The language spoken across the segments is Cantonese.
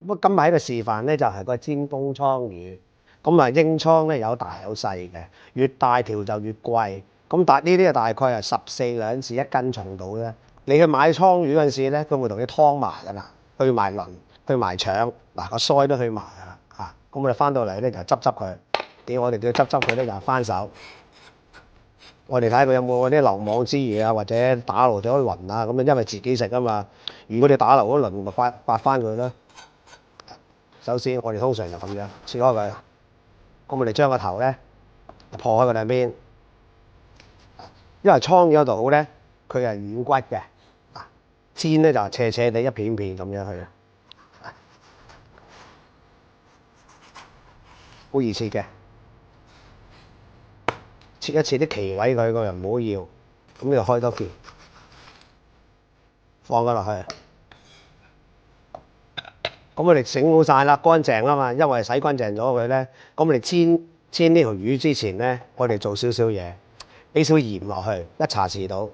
咁今日喺度示範咧就係個煎東倉魚。咁啊英倉咧有大有細嘅，越大條就越貴。咁但呢啲啊大概係14兩至1斤重到咧。你去買倉魚嗰陣時咧，佢會同你劏埋㗎啦，去埋鱗、去埋腸，嗱個腮都去埋㗎啦嚇。咁我哋翻到嚟咧就執佢。我哋都要執佢咧就翻手。我哋睇下佢有冇嗰啲漏網之魚啊，或者打漏咗啲鱗啊，咁啊因為自己食啊嘛。如果你打漏咗鱗，咪刮翻佢啦。首先我哋通常就咁樣切開佢，咁我哋將個頭咧破開佢兩邊，因為倉魚嗰度好咧，佢係軟骨嘅，煎咧就斜斜地一片片咁樣去，好易切嘅，切一切啲鰭位佢，個人唔好要，咁就開多件，放咗落去。咁我哋整好晒啦，乾淨啊嘛，因為洗乾淨咗佢咧。咁我哋煎呢條魚之前咧，我哋做少少嘢，俾少鹽落去，1茶匙到，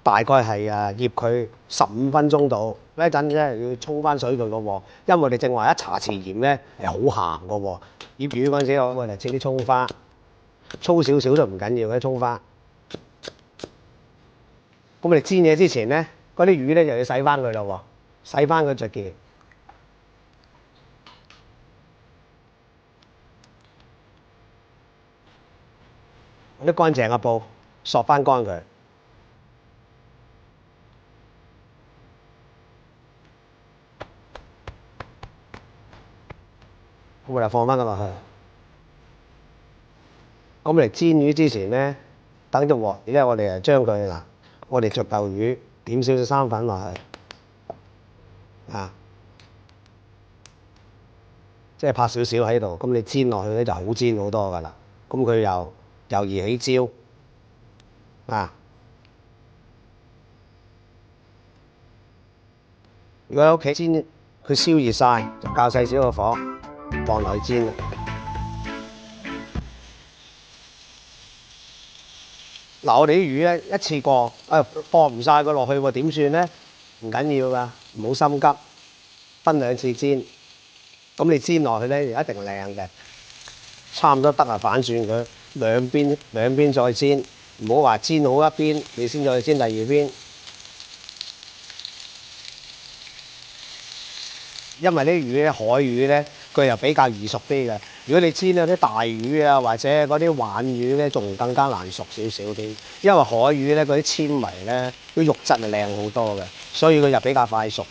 大概係醃佢15分鐘到。一陣咧要沖翻水佢個喎，因為我哋正話1茶匙鹽咧係好鹹個喎。醃魚嗰陣時，我哋切啲葱花，粗少少都唔緊要嘅葱花。咁我哋煎嘢之前咧，嗰啲魚咧就要洗翻佢咯喎，洗翻佢隻件。啲乾淨嘅布索翻乾佢，咁我就放翻佢落去。咁我哋煎魚之前咧，等隻鑊，而家我哋將佢嗱，我哋逐嚿魚點少少生粉落去，即係拍少少喺度。咁你煎落去咧就好煎好多噶啦。咁佢又易起焦啊！如果喺屋企煎，佢燒熱晒，就較細少個火放落去煎。嗱，我哋啲魚咧一次過放唔晒佢落去喎，點算咧？唔緊要噶，唔好心急，分2次煎。咁你煎落去咧就一定靚嘅，差唔多得啊，反轉佢兩邊再煎，唔好話煎好一邊，你先再煎第二邊。因為啲魚咧，海魚咧，佢又比較易熟啲嘅。如果你煎嗰啲大魚啊，或者嗰啲鯇魚咧，仲更加難熟少少啲。因為海魚咧，嗰啲纖維咧，啲肉質係靚好多嘅，所以佢又比較快熟。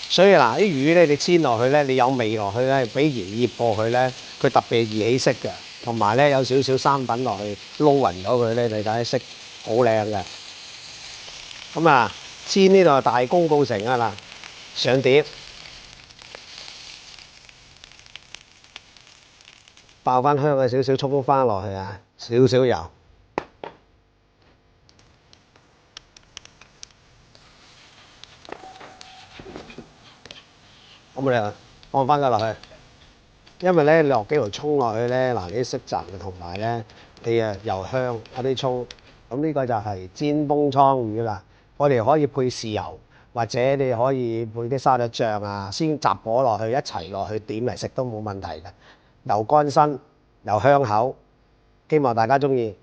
所以嗱，啲魚咧，你煎落去咧，你有味落去咧，俾鹽醃過佢咧，佢特別易起色嘅。同埋咧，有少少生粉落去撈勻咗佢咧，你睇色好靚嘅。咁啊，煎呢度大功告成啊啦，上碟。爆翻香嘅少少葱花落去啊，少少油，咁我哋放翻佢落去。因為咧你落幾條葱落去咧，嗱啲色澤同埋咧你又香嗰啲葱。咁呢個就係煎東倉魚啦。我哋可以配豉油，或者你可以配啲沙律醬啊，先雜果落去一齊落去點嚟食都冇問題嘅，又乾身又香口。希望大家中意。